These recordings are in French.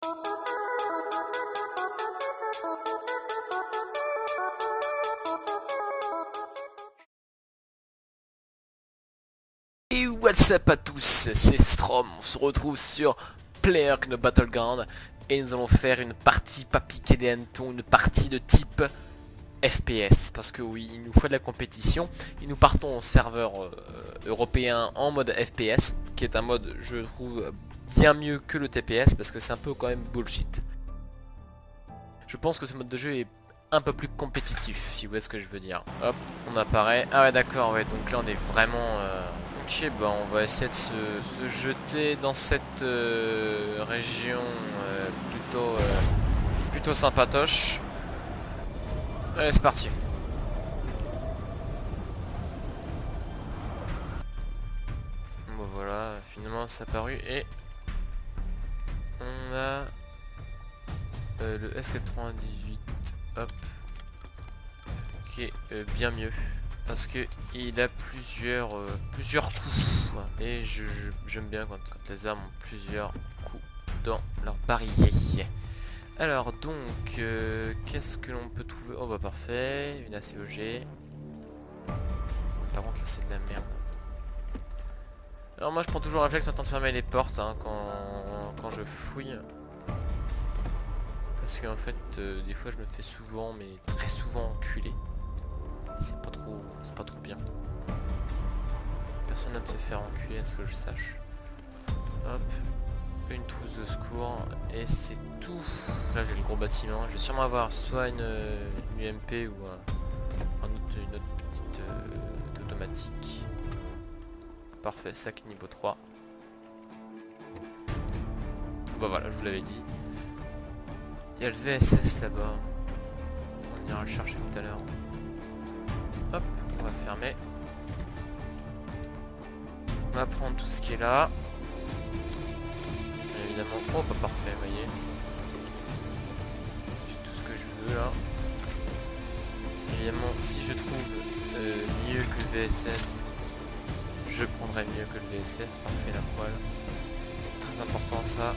Et what's up à tous, c'est Strom, on se retrouve sur PlayerUnknown's Battleground et nous allons faire une partie pas piquer des hannetons, une partie de type FPS, parce que oui, il nous faut de la compétition et nous partons au serveur européen en mode FPS, qui est un mode, je trouve, bien mieux que le TPS, parce que c'est un peu quand même bullshit. Je pense que ce mode de jeu est un peu plus compétitif, si vous voyez ce que je veux dire. Hop, on apparaît. Ah ouais, d'accord, ouais, donc là on est vraiment... Ok, bah on va essayer de se jeter dans cette région plutôt sympatoche. Allez, c'est parti. Bon voilà, finalement c'est apparu et on a le S98. Hop. Qui est bien mieux. Parce que il a plusieurs coups. Et j'aime bien quand les armes ont plusieurs coups dans leur barillet. Alors donc, qu'est-ce que l'on peut trouver? Oh bah parfait, une ACOG. Par contre là c'est de la merde. Alors moi je prends toujours le réflexe maintenant de fermer les portes hein, quand je fouille. Parce qu'en fait des fois je me fais souvent, mais très souvent enculer. C'est pas trop bien. Personne n'a de se faire enculer à ce que je sache. Hop, une trousse de secours et c'est tout. Là j'ai le gros bâtiment. Je vais sûrement avoir soit une UMP ou une autre petite automatique. Parfait, sac niveau 3. Bah voilà, je vous l'avais dit. Il y a le VSS là-bas. On ira le chercher tout à l'heure. Hop, on va fermer. On va prendre tout ce qui est là. Bien évidemment. Oh bah parfait, vous voyez. J'ai tout ce que je veux là. Évidemment, si je trouve mieux que le VSS, je prendrai mieux que le VSS. Parfait, la poêle. Très important ça.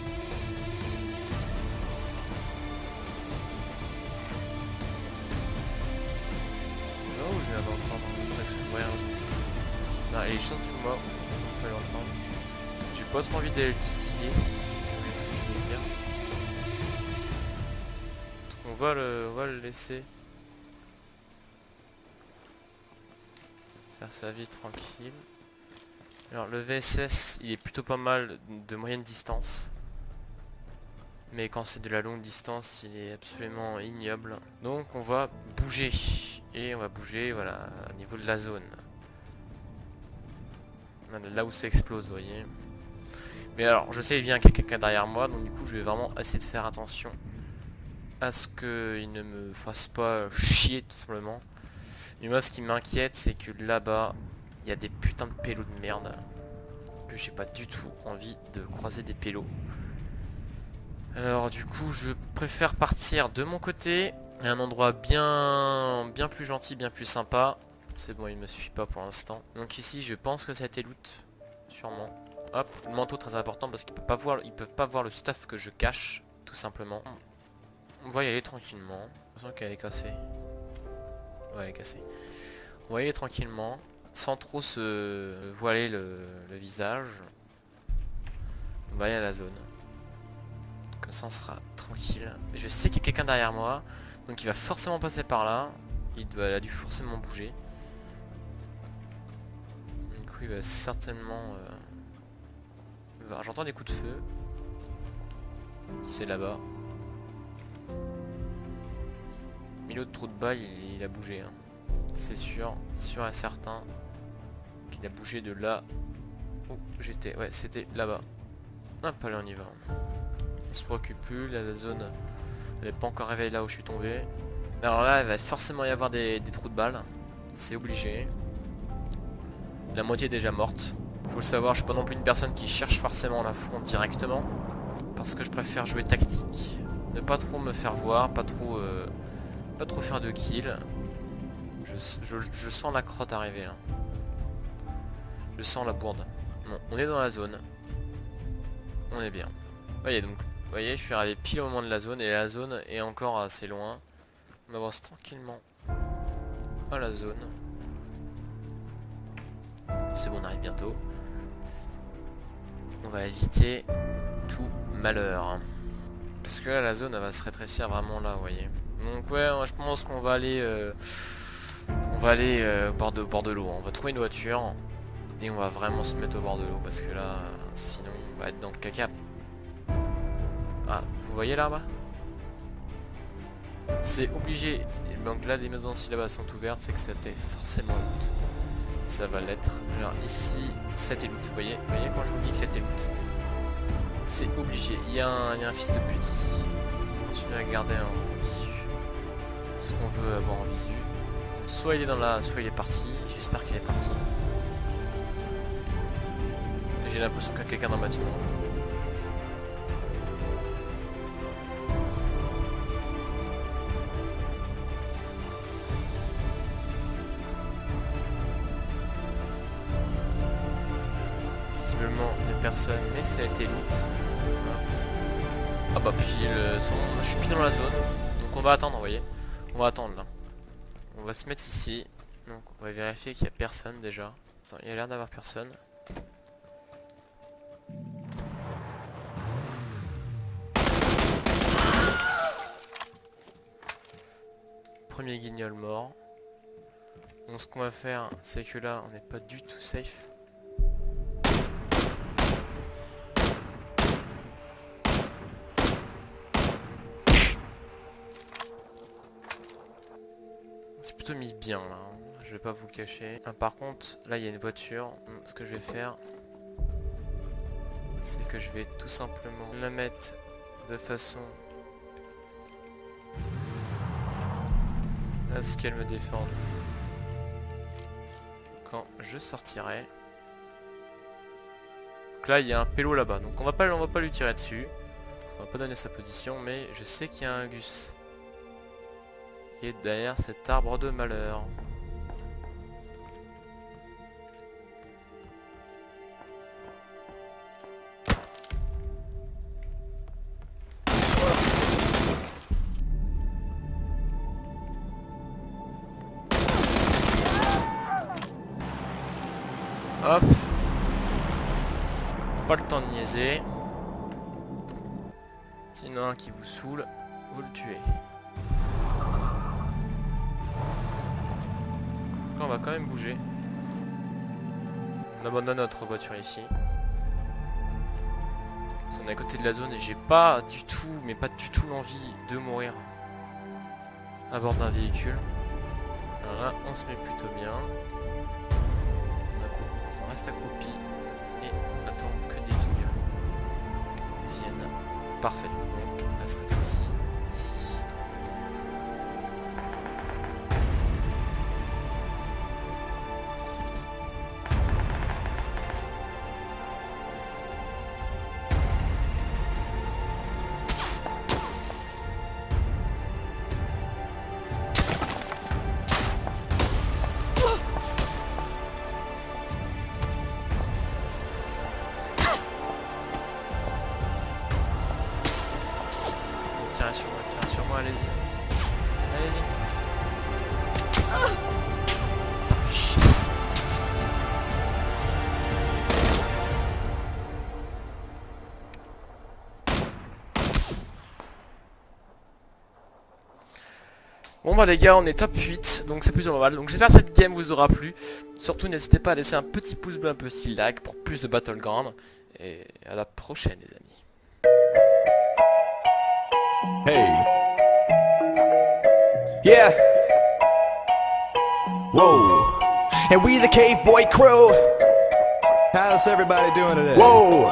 C'est là où je viens d'entendre le truc s'ouvrir. Non, il est juste en dessous de moi. On peut l'entendre. J'ai pas trop envie d'aller le titiller. Vous voyez ce que je veux dire. Donc on va le laisser faire sa vie tranquille. Alors le VSS il est plutôt pas mal de moyenne distance. Mais quand c'est de la longue distance il est absolument ignoble. Donc on va bouger. Et on va bouger voilà au niveau de la zone. Là où ça explose vous voyez. Mais alors je sais bien qu'il y a quelqu'un derrière moi. Donc du coup je vais vraiment essayer de faire attention à ce qu'il ne me fasse pas chier tout simplement. Mais moi ce qui m'inquiète c'est que là-bas il y a des putains de pélos de merde. Que j'ai pas du tout envie de croiser des pélos. Alors du coup je préfère partir de mon côté. À un endroit bien plus gentil, bien plus sympa. C'est bon il me suffit pas pour l'instant. Donc ici je pense que ça a été loot. Sûrement. Hop, le manteau très important parce qu'ils peuvent pas voir le stuff que je cache. Tout simplement. On va y aller tranquillement. De toute façon qu'elle est cassée. Ouais elle est cassée. On va y aller tranquillement. Sans trop se voiler le visage. On va aller à la zone. Comme ça on sera tranquille. Je sais qu'il y a quelqu'un derrière moi. Donc il va forcément passer par là. Il a dû forcément bouger. Du coup il va certainement... J'entends des coups de feu. C'est là-bas. Milieu de trou de balle il a bougé. Hein. C'est sûr et certain qu'il a bougé de là où j'étais. Ouais, c'était là-bas. Hop, allez, on y va. On se préoccupe plus, la zone elle n'est pas encore réveillée là où je suis tombé. Alors là, il va forcément y avoir des trous de balles. C'est obligé. La moitié est déjà morte. Faut le savoir, je suis pas non plus une personne qui cherche forcément la fronde directement. Parce que je préfère jouer tactique. Ne pas trop me faire voir, pas trop faire de kills. Je sens la crotte arriver là. Je sens la bourde. Bon, on est dans la zone. On est bien. Voyez donc, voyez, je suis arrivé pile au moment de la zone et la zone est encore assez loin. On avance tranquillement à la zone. C'est bon, on arrive bientôt. On va éviter tout malheur. Parce que là, la zone, elle va se rétrécir vraiment là, vous voyez. Donc ouais, je pense qu'on va aller... au bord de l'eau. On va trouver une voiture. Et on va vraiment se mettre au bord de l'eau. Parce que là, sinon, on va être dans le caca. Ah, vous voyez là-bas? C'est obligé. Donc là, les maisons si là-bas sont ouvertes, c'est que c'était forcément loot. Ça va l'être. Alors ici, c'était loot. Vous voyez quand je vous dis que c'était loot. C'est obligé. Il y a un fils de pute ici. Continuez à garder en visu ce qu'on veut avoir en visu. Donc, soit il est dans la, soit il est parti. J'espère qu'il est parti. J'ai l'impression qu'il y a quelqu'un dans le bâtiment. Visiblement il n'y a personne, mais ça a été loot. Ah bah puis je suis pile dans la zone. Donc on va attendre, vous voyez. On va attendre là. On va se mettre ici. Donc on va vérifier qu'il n'y a personne déjà. Attends, il y a l'air d'avoir personne. Premier guignol mort. Donc ce qu'on va faire, c'est que là, on n'est pas du tout safe. C'est plutôt mis bien là, hein. Je vais pas vous le cacher. Ah, par contre, là il y a une voiture. Ce que je vais faire, c'est que je vais tout simplement la mettre de façon à ce qu'elle me défende quand je sortirai. Donc là il y a un pélo là-bas, donc on va pas lui tirer dessus. On va pas donner sa position, mais je sais qu'il y a un Gus. Et derrière cet arbre de malheur. Hop. Pas le temps de niaiser. S'il y en a un qui vous saoule, vous le tuez. Là on va quand même bouger. On abandonne notre voiture ici. Parce qu'on est à côté de la zone et j'ai pas du tout, mais pas du tout l'envie de mourir à bord d'un véhicule. Alors là on se met plutôt bien. On reste accroupi et on attend que des vignoles viennent. Parfait, donc elle se rétrécit ici. Tirez sur moi, allez-y. Allez-y. Putain, fais chier. Bon bah les gars, on est top 8, donc c'est plutôt normal. Donc j'espère que cette game vous aura plu. Surtout n'hésitez pas à laisser un petit pouce bleu, un petit like pour plus de Battleground. Et à la prochaine les amis. Hey. Yeah. Whoa. And we the Cave Boy crew. How's everybody doing today? Whoa.